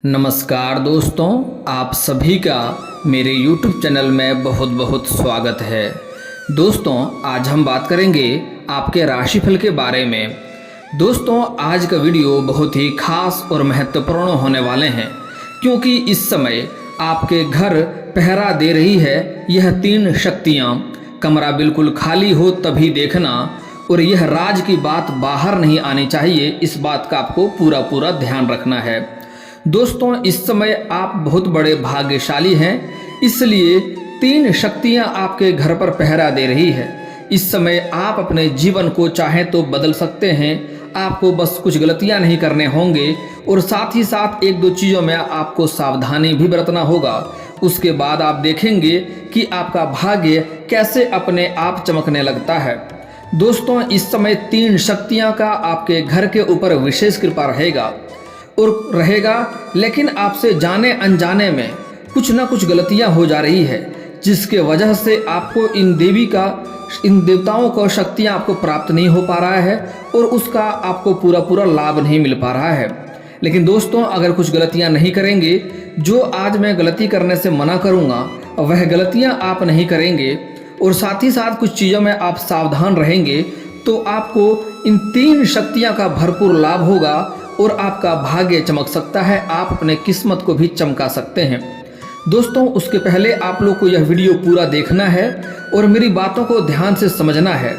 नमस्कार दोस्तों, आप सभी का मेरे YouTube चैनल में बहुत बहुत स्वागत है। दोस्तों, आज हम बात करेंगे आपके राशिफल के बारे में। दोस्तों, आज का वीडियो बहुत ही खास और महत्वपूर्ण होने वाले हैं, क्योंकि इस समय आपके घर पहरा दे रही है यह 3 शक्तियाँ। कमरा बिल्कुल खाली हो तभी देखना, और यह राज की बात बाहर नहीं आनी चाहिए, इस बात का आपको पूरा ध्यान रखना है। दोस्तों, इस समय आप बहुत बड़े भाग्यशाली हैं, इसलिए 3 शक्तियां आपके घर पर पहरा दे रही है। इस समय आप अपने जीवन को चाहें तो बदल सकते हैं, आपको बस कुछ गलतियां नहीं करने होंगे, और साथ ही साथ 1-2 चीज़ों में आपको सावधानी भी बरतना होगा। उसके बाद आप देखेंगे कि आपका भाग्य कैसे अपने आप चमकने लगता है। दोस्तों, इस समय 3 शक्तियां का आपके घर के ऊपर विशेष कृपा रहेगा, लेकिन आपसे जाने अनजाने में कुछ ना कुछ गलतियां हो जा रही है, जिसके वजह से आपको इन देवताओं को शक्तियां आपको प्राप्त नहीं हो पा रहा है, और उसका आपको पूरा लाभ नहीं मिल पा रहा है। लेकिन दोस्तों, अगर कुछ गलतियां नहीं करेंगे, जो आज मैं गलती करने से मना करूंगा वह गलतियां आप नहीं करेंगे, और साथ ही साथ कुछ चीज़ों में आप सावधान रहेंगे, तो आपको इन 3 शक्तियां का भरपूर लाभ होगा और आपका भाग्य चमक सकता है। आप अपने किस्मत को भी चमका सकते हैं। दोस्तों, उसके पहले आप लोग को यह वीडियो पूरा देखना है और मेरी बातों को ध्यान से समझना है,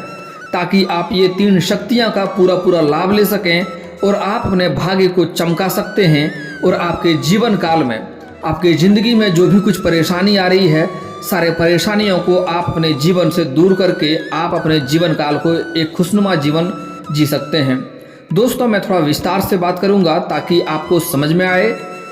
ताकि आप ये 3 शक्तियां का पूरा लाभ ले सकें और आप अपने भाग्य को चमका सकते हैं। और आपके जीवन काल में, आपके ज़िंदगी में जो भी कुछ परेशानी आ रही है, सारे परेशानियों को आप अपने जीवन से दूर करके आप अपने जीवन काल को एक खुशनुमा जीवन जी सकते हैं। दोस्तों, मैं थोड़ा विस्तार से बात करूंगा ताकि आपको समझ में आए।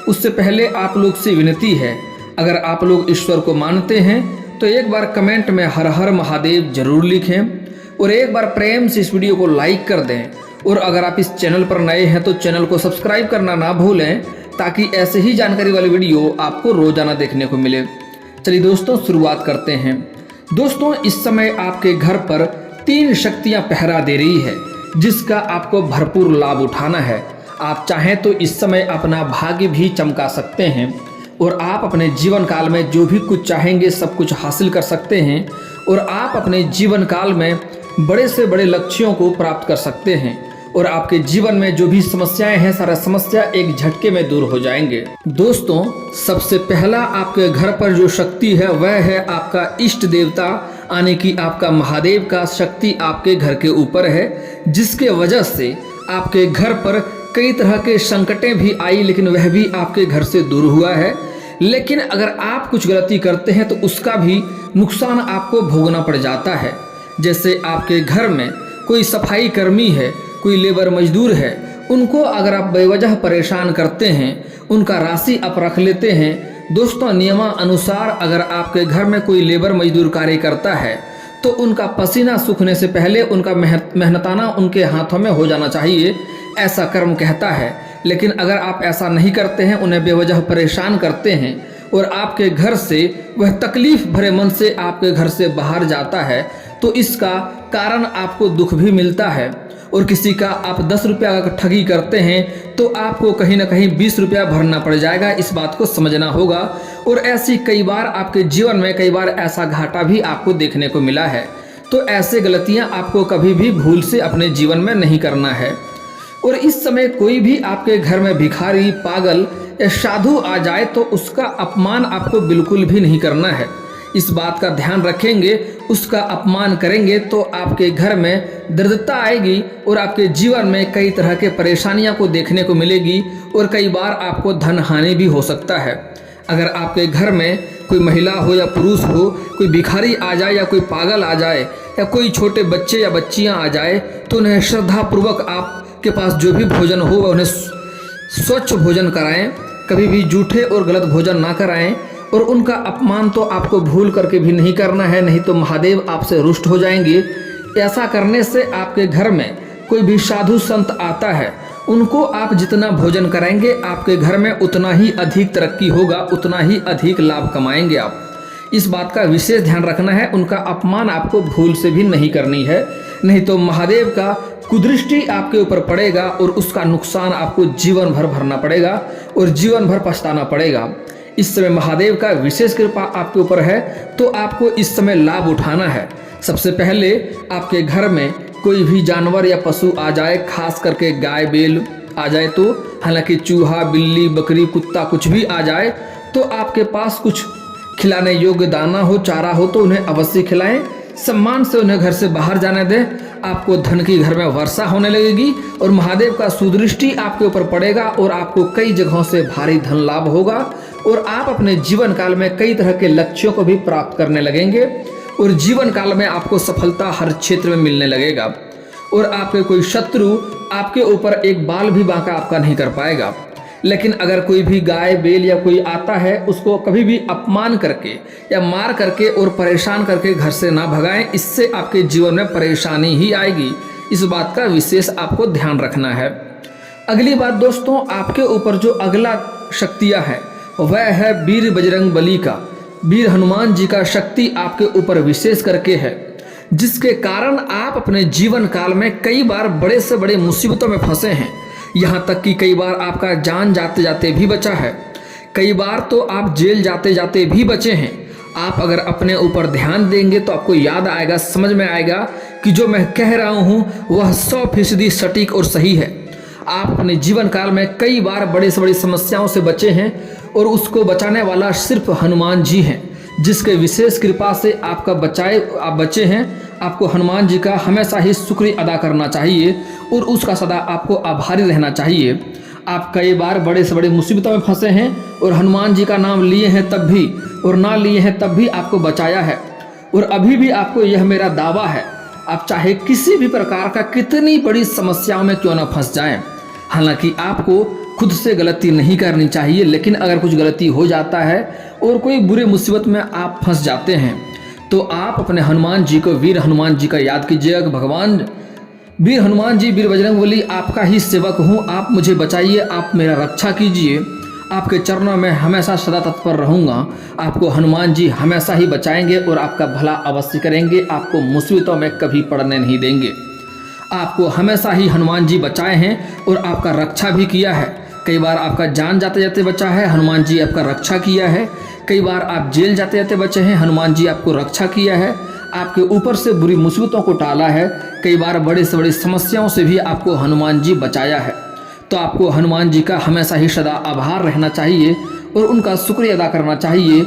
उससे पहले आप लोग से विनती है, अगर आप लोग ईश्वर को मानते हैं तो एक बार कमेंट में हर हर महादेव जरूर लिखें, और एक बार प्रेम से इस वीडियो को लाइक कर दें। और अगर आप इस चैनल पर नए हैं तो चैनल को सब्सक्राइब करना ना भूलें, ताकि ऐसे ही जानकारी वाली वीडियो आपको रोजाना देखने को मिले। चलिए दोस्तों, शुरुआत करते हैं। दोस्तों, इस समय आपके घर पर 3 शक्तियां पहरा दे रही है, जिसका आपको भरपूर लाभ उठाना है। आप चाहें तो इस समय अपना भाग्य भी चमका सकते हैं, और आप अपने जीवन काल में जो भी कुछ चाहेंगे सब कुछ हासिल कर सकते हैं, और आप अपने जीवन काल में बड़े से बड़े लक्ष्यों को प्राप्त कर सकते हैं, और आपके जीवन में जो भी समस्याएं हैं, सारा समस्या एक झटके में दूर हो जाएंगे। दोस्तों, सबसे पहला आपके घर पर जो शक्ति है वह है आपका इष्ट देवता, यानी कि आपका महादेव का शक्ति आपके घर के ऊपर है, जिसके वजह से आपके घर पर कई तरह के संकटें भी आई, लेकिन वह भी आपके घर से दूर हुआ है। लेकिन अगर आप कुछ गलती करते हैं तो उसका भी नुकसान आपको भोगना पड़ जाता है। जैसे आपके घर में कोई सफाई कर्मी है, कोई लेबर मजदूर है, उनको अगर आप बेवजह परेशान करते हैं, उनका राशि आप रख लेते हैं। दोस्तों, नियमानुसार अगर आपके घर में कोई लेबर मजदूर कार्य करता है तो उनका पसीना सूखने से पहले उनका मेहनताना उनके हाथों में हो जाना चाहिए, ऐसा कर्म कहता है। लेकिन अगर आप ऐसा नहीं करते हैं, उन्हें बेवजह परेशान करते हैं, और आपके घर से वह तकलीफ भरे मन से आपके घर से बाहर जाता है, तो इसका कारण आपको दुख भी मिलता है। और किसी का आप 10 रुपया का ठगी करते हैं तो आपको कहीं ना कहीं 20 रुपया भरना पड़ जाएगा, इस बात को समझना होगा। और ऐसी कई बार आपके जीवन में कई बार ऐसा घाटा भी आपको देखने को मिला है। तो ऐसे गलतियां आपको कभी भी भूल से अपने जीवन में नहीं करना है। और इस समय कोई भी आपके घर में भिखारी, पागल या साधु आ जाए तो उसका अपमान आपको बिल्कुल भी नहीं करना है। इस बात का ध्यान रखेंगे, उसका अपमान करेंगे तो आपके घर में दरिद्रता आएगी, और आपके जीवन में कई तरह के परेशानियां को देखने को मिलेगी, और कई बार आपको धन हानि भी हो सकता है। अगर आपके घर में कोई महिला हो या पुरुष हो, कोई भिखारी आ जाए या कोई पागल आ जाए या कोई छोटे बच्चे या बच्चियां आ जाए, तो उन्हें श्रद्धापूर्वक आपके पास जो भी भोजन हो उन्हें स्वच्छ भोजन कराएं, कभी भी जूठे और गलत भोजन ना कराएं। और उनका अपमान तो आपको भूल करके भी नहीं करना है, नहीं तो महादेव आपसे रुष्ट हो जाएंगे। ऐसा करने से आपके घर में कोई भी साधु संत आता है, उनको आप जितना भोजन कराएंगे आपके घर में उतना ही अधिक तरक्की होगा, उतना ही अधिक लाभ कमाएंगे आप। इस बात का विशेष ध्यान रखना है, उनका अपमान आपको भूल से भी नहीं करनी है, नहीं तो महादेव का कुदृष्टि आपके ऊपर पड़ेगा और उसका नुकसान आपको जीवन भर भरना पड़ेगा और जीवन भर पछताना पड़ेगा। इस समय महादेव का विशेष कृपा आपके ऊपर है, तो आपको इस समय लाभ उठाना है। सबसे पहले आपके घर में कोई भी जानवर या पशु आ जाए, खास करके गाय बैल आ जाए तो, हालांकि चूहा बिल्ली बकरी कुत्ता कुछ भी आ जाए तो आपके पास कुछ खिलाने योग्य दाना हो, चारा हो तो उन्हें अवश्य खिलाएं। सम्मान से उन्हें घर से बाहर जाने दें। आपको धन की घर में वर्षा होने लगेगी और महादेव का सुदृष्टि आपके ऊपर पड़ेगा और आपको कई जगहों से भारी धन लाभ होगा और आप अपने जीवन काल में कई तरह के लक्ष्यों को भी प्राप्त करने लगेंगे और जीवन काल में आपको सफलता हर क्षेत्र में मिलने लगेगा और आपके कोई शत्रु आपके ऊपर एक बाल भी बांका आपका नहीं कर पाएगा। लेकिन अगर कोई भी गाय बैल या कोई आता है, उसको कभी भी अपमान करके या मार करके और परेशान करके घर से ना भगाएं, इससे आपके जीवन में परेशानी ही आएगी। इस बात का विशेष आपको ध्यान रखना है। अगली बात दोस्तों, आपके ऊपर जो अगला शक्तियाँ है वह है वीर बजरंग बली का, वीर हनुमान जी का शक्ति आपके ऊपर विशेष करके है, जिसके कारण आप अपने जीवन काल में कई बार बड़े से बड़े मुसीबतों में फंसे हैं। यहाँ तक कि कई बार आपका जान जाते जाते भी बचा है, कई बार तो आप जेल जाते जाते भी बचे हैं। आप अगर अपने ऊपर ध्यान देंगे तो आपको याद आएगा, समझ में आएगा कि जो मैं कह रहा हूँ वह 100% सटीक और सही है। आप अपने जीवन काल में कई बार बड़ी से बड़ी समस्याओं से बचे हैं और उसको बचाने वाला सिर्फ हनुमान जी हैं, जिसके विशेष कृपा से आप बचे हैं। आपको हनुमान जी का हमेशा ही शुक्र अदा करना चाहिए और उसका सदा आपको आभारी रहना चाहिए। आप कई बार बड़े से बड़े मुसीबतों में फंसे हैं और हनुमान जी का नाम लिए हैं तब भी और ना लिए हैं तब भी आपको बचाया है और अभी भी आपको यह मेरा दावा है, आप चाहे किसी भी प्रकार का कितनी बड़ी समस्याओं में क्यों ना फंस जाएं। हालांकि आपको खुद से गलती नहीं करनी चाहिए, लेकिन अगर कुछ गलती हो जाता है और कोई बुरे मुसीबत में आप फंस जाते हैं तो आप अपने हनुमान जी को, वीर हनुमान जी का याद कीजिएगा। भगवान वीर हनुमान जी, वीर बजरंगबली आपका ही सेवक हूँ, आप मुझे बचाइए, आप मेरा रक्षा कीजिए, आपके चरणों में हमेशा सदा तत्पर रहूँगा। आपको हनुमान जी हमेशा ही बचाएंगे और आपका भला अवश्य करेंगे, आपको मुसीबतों में कभी पड़ने नहीं देंगे। आपको हमेशा ही हनुमान जी बचाए हैं और आपका रक्षा भी किया है। कई बार आपका जान जाते जाते बचा है, हनुमान जी आपका रक्षा किया है। कई बार आप जेल जाते जाते बचे हैं, हनुमान जी आपको रक्षा किया है, आपके ऊपर से बुरी मुसीबतों को टाला है। कई बार बड़ी से बड़ी समस्याओं से भी आपको हनुमान जी बचाया है। तो आपको हनुमान जी का हमेशा ही सदा आभार रहना चाहिए और उनका शुक्रिया अदा करना चाहिए।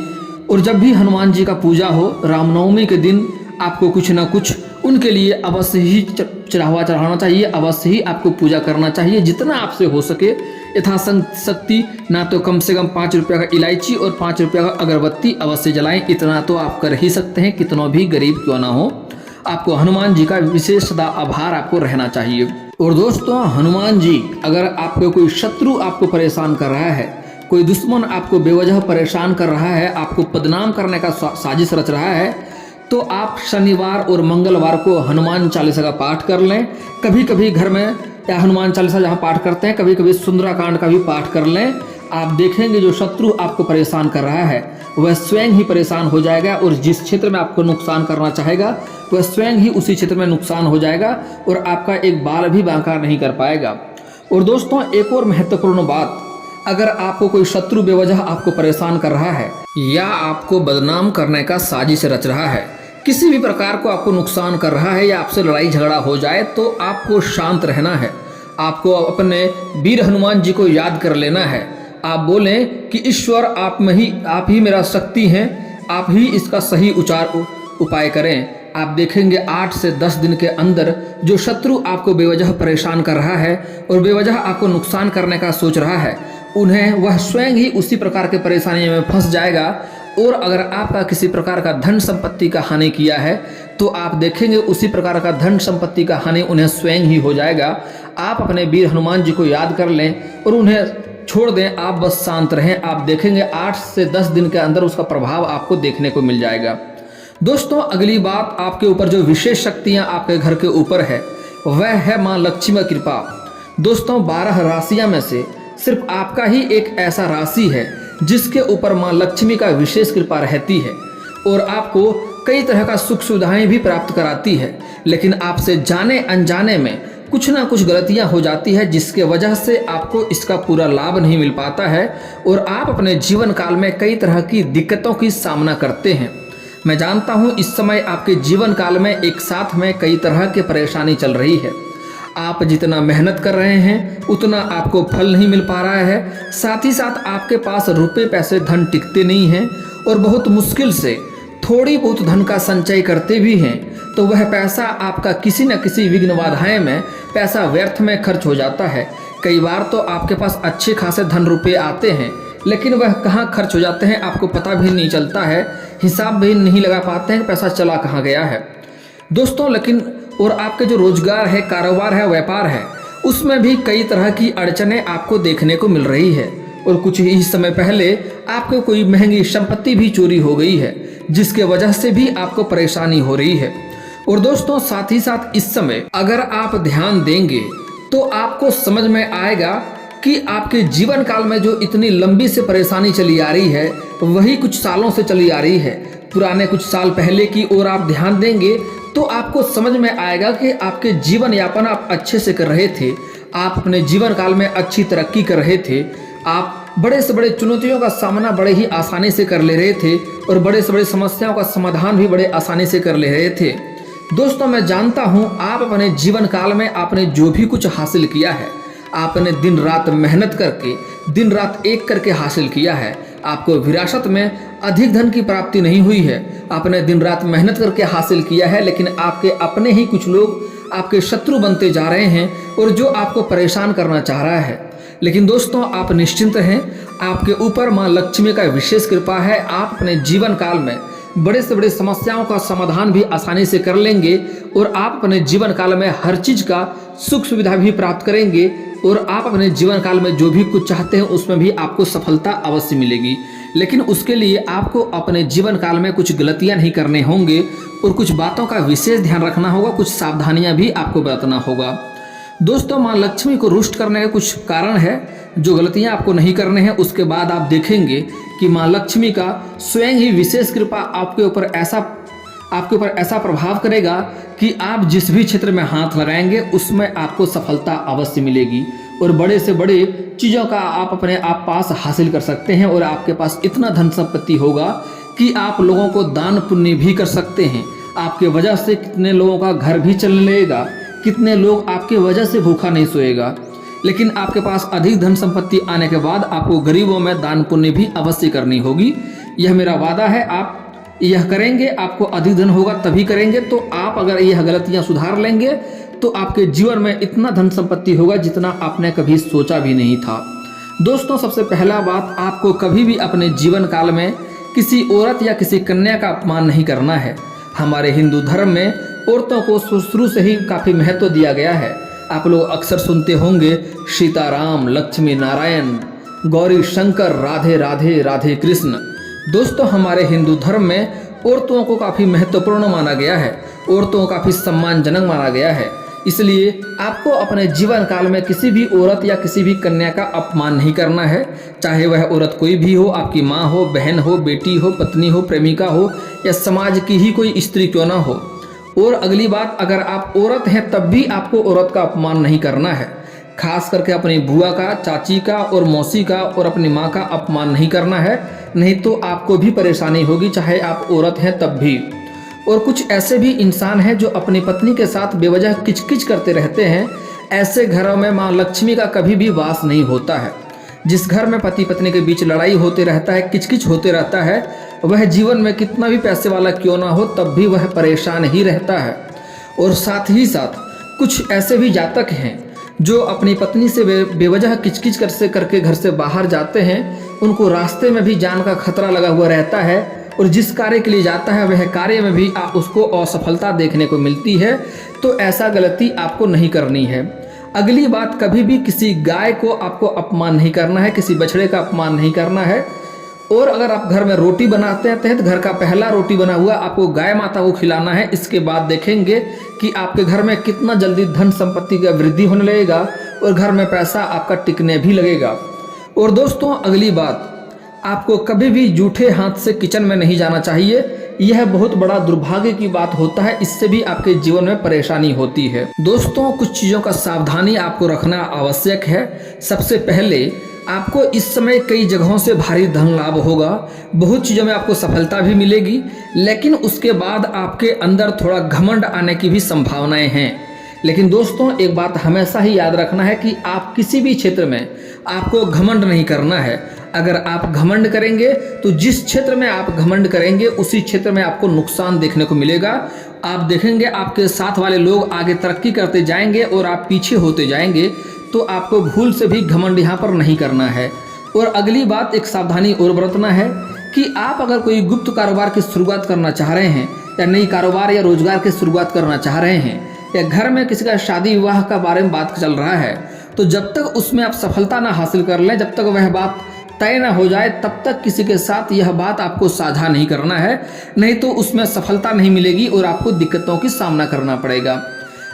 और जब भी हनुमान जी का पूजा हो, रामनवमी के दिन आपको कुछ ना कुछ उनके लिए अवश्य ही चढ़ावा चढ़ाना चाहिए, अवश्य ही आपको पूजा करना चाहिए जितना आपसे हो सके यथाशक्ति। ना तो कम से कम 5 रुपये का इलायची और 5 रुपये का अगरबत्ती अवश्य जलाएं, इतना तो आप कर ही सकते हैं, कितना भी गरीब क्यों ना हो। आपको हनुमान जी का विशेष सदा आभार आपको रहना चाहिए। और दोस्तों, हनुमान जी, अगर आपको कोई शत्रु आपको परेशान कर रहा है, कोई दुश्मन आपको बेवजह परेशान कर रहा है, आपको बदनाम करने का साजिश रच रहा है, तो आप शनिवार और मंगलवार को हनुमान चालीसा का पाठ कर लें। कभी कभी घर में या हनुमान चालीसा जहाँ पाठ करते हैं, कभी कभी सुंदराकांड का भी पाठ कर लें। आप देखेंगे जो शत्रु आपको परेशान कर रहा है वह स्वयं ही परेशान हो जाएगा और जिस क्षेत्र में आपको नुकसान करना चाहेगा वह स्वयं ही उसी क्षेत्र में नुकसान हो जाएगा और आपका एक बाल भी बांका नहीं कर पाएगा। और दोस्तों, एक और महत्वपूर्ण बात, अगर आपको कोई शत्रु बेवजह आपको परेशान कर रहा है या आपको बदनाम करने का साजिश रच रहा है, किसी भी प्रकार को आपको नुकसान कर रहा है या आपसे लड़ाई झगड़ा हो जाए, तो आपको शांत रहना है। आपको अपने वीर हनुमान जी को याद कर लेना है। आप बोलें कि ईश्वर आप ही मेरा शक्ति हैं, आप ही इसका सही उपाय करें। आप देखेंगे 8 से 10 दिन के अंदर जो शत्रु आपको बेवजह परेशान कर रहा है और बेवजह आपको नुकसान करने का सोच रहा है, उन्हें वह स्वयं ही उसी प्रकार के परेशानी में फंस जाएगा। और अगर आपका किसी प्रकार का धन संपत्ति का हानि किया है तो आप देखेंगे उसी प्रकार का धन संपत्ति का हानि उन्हें स्वयं ही हो जाएगा। आप अपने वीर हनुमान जी को याद कर लें और उन्हें छोड़ दें, आप बस शांत रहें। आप देखेंगे 8 से 10 दिन के अंदर उसका प्रभाव आपको देखने को मिल जाएगा। दोस्तों, अगली बात, आपके ऊपर जो विशेष शक्तियाँ आपके घर के ऊपर है वह है माँ लक्ष्मी की कृपा। दोस्तों, 12 राशियाँ में से सिर्फ आपका ही एक ऐसा राशि है जिसके ऊपर माँ लक्ष्मी का विशेष कृपा रहती है और आपको कई तरह का सुख सुविधाएं भी प्राप्त कराती है। लेकिन आपसे जाने अनजाने में कुछ ना कुछ गलतियां हो जाती है जिसके वजह से आपको इसका पूरा लाभ नहीं मिल पाता है और आप अपने जीवन काल में कई तरह की दिक्कतों की सामना करते हैं। मैं जानता हूं इस समय आपके जीवन काल में एक साथ में कई तरह की परेशानी चल रही है। आप जितना मेहनत कर रहे हैं उतना आपको फल नहीं मिल पा रहा है, साथ ही साथ आपके पास रुपए पैसे धन टिकते नहीं हैं और बहुत मुश्किल से थोड़ी बहुत धन का संचय करते भी हैं तो वह पैसा आपका किसी न किसी विघ्न बाधाएं में पैसा व्यर्थ में खर्च हो जाता है। कई बार तो आपके पास अच्छे खासे धन रुपए आते हैं लेकिन वह कहाँ खर्च हो जाते हैं आपको पता भी नहीं चलता है, हिसाब भी नहीं लगा पाते हैं पैसा चला कहाँ गया है दोस्तों। लेकिन और आपके जो रोजगार है, कारोबार है, व्यापार है, उसमें भी कई तरह की अड़चनें आपको देखने को मिल रही है और कुछ ही समय पहले आपको कोई महंगी संपत्ति भी चोरी हो गई है जिसके वजह से भी आपको परेशानी हो रही है। और दोस्तों साथ ही साथ इस समय अगर आप ध्यान देंगे तो आपको समझ में आएगा कि आपके जीवन काल में जो इतनी लंबी से परेशानी चली आ रही है वही कुछ सालों से चली आ रही है। पुराने कुछ साल पहले की ओर आप ध्यान देंगे तो आपको समझ में आएगा कि आपके जीवन यापन आप अच्छे से कर रहे थे, आप अपने जीवन काल में अच्छी तरक्की कर रहे थे, आप बड़े से बड़े चुनौतियों का सामना बड़े ही आसानी से कर ले रहे थे और बड़े से बड़े समस्याओं का समाधान भी बड़े आसानी से कर ले रहे थे। दोस्तों मैं जानता हूं आप अपने जीवन काल में आपने जो भी कुछ हासिल किया है आपने दिन रात मेहनत करके दिन रात एक करके हासिल किया है। आपको विरासत में अधिक धन की प्राप्ति नहीं हुई है, आपने दिन रात मेहनत करके हासिल किया है, लेकिन आपके अपने ही कुछ लोग आपके शत्रु बनते जा रहे हैं और जो आपको परेशान करना चाह रहा है। लेकिन दोस्तों आप निश्चिंत रहें, आपके ऊपर माँ लक्ष्मी का विशेष कृपा है। आप अपने जीवन काल में बड़े से बड़े समस्याओं का समाधान भी आसानी से कर लेंगे और आप अपने जीवन काल में हर चीज का सुख सुविधा भी प्राप्त करेंगे और आप अपने जीवन काल में जो भी कुछ चाहते हैं उसमें भी आपको सफलता अवश्य मिलेगी। लेकिन उसके लिए आपको अपने जीवन काल में कुछ गलतियां नहीं करने होंगे और कुछ बातों का विशेष ध्यान रखना होगा, कुछ सावधानियां भी आपको बरतना होगा। दोस्तों माँ लक्ष्मी को रुष्ट करने के कुछ कारण है, जो गलतियां आपको नहीं करने हैं उसके बाद आप देखेंगे कि माँ लक्ष्मी का स्वयं ही विशेष कृपा आपके ऊपर ऐसा प्रभाव करेगा कि आप जिस भी क्षेत्र में हाथ लगाएंगे उसमें आपको सफलता अवश्य मिलेगी और बड़े से बड़े चीज़ों का आप अपने आप पास हासिल कर सकते हैं और आपके पास इतना धन संपत्ति होगा कि आप लोगों को दान पुण्य भी कर सकते हैं। आपके वजह से कितने लोगों का घर भी चल लेगा, कितने लोग आपके वजह से भूखा नहीं सोएगा। लेकिन आपके पास अधिक धन संपत्ति आने के बाद आपको गरीबों में दान पुण्य भी अवश्य करनी होगी। यह मेरा वादा है, आप यह करेंगे, आपको अधिक धन होगा तभी करेंगे। तो आप अगर यह गलतियां सुधार लेंगे तो आपके जीवन में इतना धन संपत्ति होगा जितना आपने कभी सोचा भी नहीं था। दोस्तों सबसे पहला बात, आपको कभी भी अपने जीवन काल में किसी औरत या किसी कन्या का अपमान नहीं करना है। हमारे हिंदू धर्म में औरतों को शुरू से ही काफ़ी महत्व दिया गया है। आप लोग अक्सर सुनते होंगे सीताराम, लक्ष्मी नारायण, गौरी शंकर, राधे राधे, राधे कृष्ण। दोस्तों हमारे हिंदू धर्म में औरतों को काफ़ी महत्वपूर्ण माना गया है, औरतों को काफ़ी सम्मानजनक माना गया है। इसलिए आपको अपने जीवन काल में किसी भी औरत या किसी भी कन्या का अपमान नहीं करना है, चाहे वह औरत कोई भी हो, आपकी माँ हो, बहन हो, बेटी हो, पत्नी हो, प्रेमिका हो या समाज की ही कोई स्त्री क्यों ना हो। और अगली बात, अगर आप औरत हैं तब भी आपको औरत का अपमान नहीं करना है, खास करके अपनी बुआ का, चाची का और मौसी का और अपनी माँ का अपमान नहीं करना है, नहीं तो आपको भी परेशानी होगी, चाहे आप औरत हैं तब भी। और कुछ ऐसे भी इंसान हैं जो अपनी पत्नी के साथ बेवजह किचकिच करते रहते हैं। ऐसे घरों में माँ लक्ष्मी का कभी भी वास नहीं होता है। जिस घर में पति पत्नी के बीच लड़ाई होते रहता है, किचकिच होते रहता है, वह जीवन में कितना भी पैसे वाला क्यों ना हो तब भी वह परेशान ही रहता है। और साथ ही साथ कुछ ऐसे भी जातक हैं जो अपनी पत्नी से बेवजह किचकिच करके घर से बाहर जाते हैं। उनको रास्ते में भी जान का खतरा लगा हुआ रहता है और जिस कार्य के लिए जाता है वह कार्य में भी उसको असफलता देखने को मिलती है। तो ऐसा गलती आपको नहीं करनी है। अगली बात, कभी भी किसी गाय को आपको अपमान नहीं करना है, किसी बछड़े का अपमान नहीं करना है। और अगर आप घर में रोटी बनाते हैं तो घर का पहला रोटी बना हुआ आपको गाय माता को खिलाना है। इसके बाद देखेंगे कि आपके घर में कितना जल्दी धन संपत्ति का वृद्धि होने लगेगा और घर में पैसा आपका टिकने भी लगेगा। और दोस्तों अगली बात, आपको कभी भी जूठे हाथ से किचन में नहीं जाना चाहिए। यह बहुत बड़ा दुर्भाग्य की बात होता है, इससे भी आपके जीवन में परेशानी होती है। दोस्तों, कुछ चीज़ों का सावधानी आपको रखना आवश्यक है। सबसे पहले आपको इस समय कई जगहों से भारी धन लाभ होगा, बहुत चीज़ों में आपको सफलता भी मिलेगी, लेकिन उसके बाद आपके अंदर थोड़ा घमंड आने की भी संभावनाएं हैं। लेकिन दोस्तों, एक बात हमेशा ही याद रखना है कि आप किसी भी क्षेत्र में आपको घमंड नहीं करना है। अगर आप घमंड करेंगे तो जिस क्षेत्र में आप घमंड करेंगे उसी क्षेत्र में आपको नुकसान देखने को मिलेगा। आप देखेंगे आपके साथ वाले लोग आगे तरक्की करते जाएंगे और आप पीछे होते जाएंगे, तो आपको भूल से भी घमंड यहाँ पर नहीं करना है। और अगली बात, एक सावधानी और बरतना है कि आप अगर कोई गुप्त कारोबार की शुरुआत करना चाह रहे हैं, या नई कारोबार या रोजगार की शुरुआत करना चाह रहे हैं, या घर में किसी का शादी विवाह का बारे में बात चल रहा है, तो जब तक उसमें आप सफलता ना हासिल कर लें, जब तक वह बात तय ना हो जाए, तब तक किसी के साथ यह बात आपको साझा नहीं करना है, नहीं तो उसमें सफलता नहीं मिलेगी और आपको दिक्कतों की सामना करना पड़ेगा।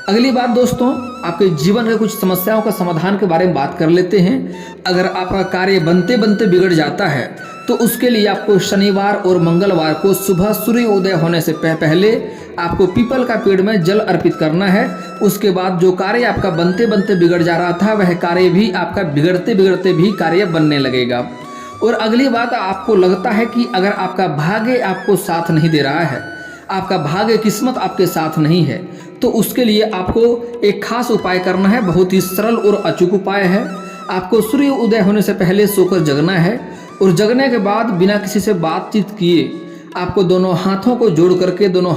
अगली बात दोस्तों, आपके जीवन के कुछ समस्याओं का समाधान के बारे में बात कर लेते हैं। अगर आपका कार्य बनते बनते बिगड़ जाता है तो उसके लिए आपको शनिवार और मंगलवार को सुबह सूर्य उदय होने से पहले आपको पीपल का पेड़ में जल अर्पित करना है। उसके बाद जो कार्य आपका बनते बनते बिगड़ जा रहा था, वह कार्य भी आपका बिगड़ते बिगड़ते भी कार्य बनने लगेगा। और अगली बात, आपको लगता है कि अगर आपका भाग्य आपको साथ नहीं दे रहा है, आपका भाग्य किस्मत आपके साथ नहीं है, तो उसके लिए आपको एक खास उपाय करना है। बहुत ही सरल और अचूक उपाय है। आपको सूर्य उदय होने से पहले सोकर जगना है और जगने के बाद बिना किसी से बातचीत किए आपको दोनों हाथों को जोड़ करके दोनों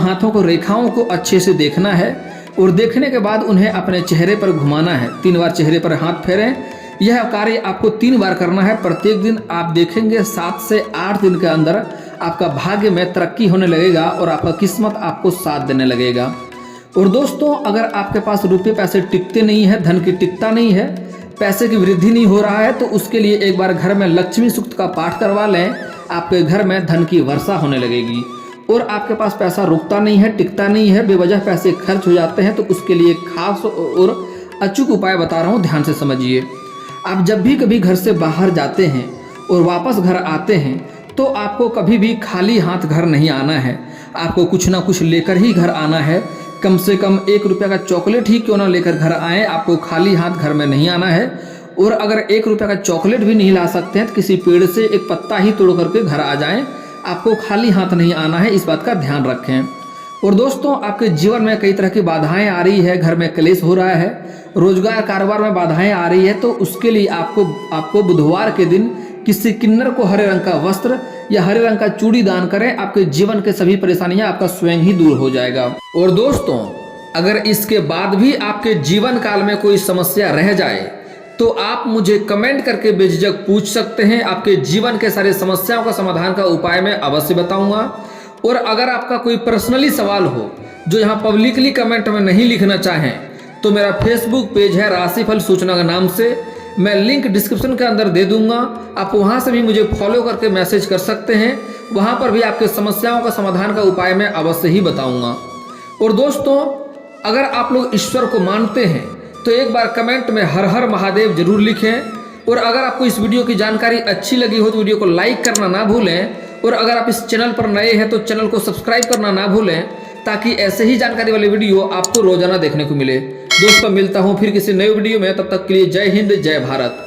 हाथों को रेखाओं को अच्छे से देखना है और देखने के बाद उन्हें अपने चेहरे पर घुमाना है। 3 बार चेहरे पर हाथ फेरें। यह कार्य आपको 3 बार करना है प्रत्येक दिन। आप देखेंगे 7 से 8 दिन के अंदर आपका भाग्य में तरक्की होने लगेगा और आपका किस्मत आपको साथ देने लगेगा। और दोस्तों, अगर आपके पास रुपये पैसे टिकते नहीं है, धन की टिकता नहीं है, पैसे की वृद्धि नहीं हो रहा है, तो उसके लिए एक बार घर में लक्ष्मी सूक्त का पाठ करवा लें। आपके घर में धन की वर्षा होने लगेगी। और आपके पास पैसा रुकता नहीं है, टिकता नहीं है, बेवजह पैसे खर्च हो जाते हैं, तो उसके लिए खास और अचूक उपाय बता रहा हूँ, ध्यान से समझिए। आप जब भी कभी घर से बाहर जाते हैं और वापस घर आते हैं, तो आपको कभी भी खाली हाथ घर नहीं आना है। आपको कुछ ना कुछ लेकर ही घर आना है। कम से कम 1 रुपये का चॉकलेट ही क्यों ना लेकर घर आएँ, आपको खाली हाथ घर में नहीं आना है। और अगर 1 रुपये का चॉकलेट भी नहीं ला सकते हैं तो किसी पेड़ से एक पत्ता ही तोड़ करके घर आ जाएं। आपको खाली हाथ नहीं आना है, इस बात का ध्यान रखें। और दोस्तों, आपके जीवन में कई तरह की बाधाएं आ रही है, घर में क्लेश हो रहा है, रोजगार कारोबार में बाधाएं आ रही है, तो उसके लिए आपको बुधवार के दिन किसी किन्नर को हरे रंग का वस्त्र या हरे रंग का चूड़ी दान करें। आपके जीवन के सभी परेशानियां आपका स्वयं ही दूर हो जाएगा। और दोस्तों, अगर इसके बाद भी आपके जीवन काल में कोई समस्या रह जाए तो आप मुझे कमेंट करके बेझिझक पूछ सकते हैं। आपके जीवन के सारे समस्याओं का समाधान का उपाय मैं अवश्य बताऊंगा। और अगर आपका कोई पर्सनली सवाल हो जो यहाँ पब्लिकली कमेंट में नहीं लिखना चाहें, तो मेरा फेसबुक पेज है राशिफल सूचना के नाम से, मैं लिंक डिस्क्रिप्शन के अंदर दे दूंगा। आप वहां से भी मुझे फॉलो करके मैसेज कर सकते हैं। वहां पर भी आपके समस्याओं का समाधान का उपाय मैं अवश्य ही बताऊंगा। और दोस्तों, अगर आप लोग ईश्वर को मानते हैं तो एक बार कमेंट में हर हर महादेव जरूर लिखें। और अगर आपको इस वीडियो की जानकारी अच्छी लगी हो तो वीडियो को लाइक करना ना भूलें। और अगर आप इस चैनल पर नए हैं तो चैनल को सब्सक्राइब करना ना भूलें, ताकि ऐसे ही जानकारी वाले वीडियो आपको रोजाना देखने को मिले। दोस्तों, मिलता हूँ फिर किसी नए वीडियो में, तब तक के लिए जय हिंद, जय भारत।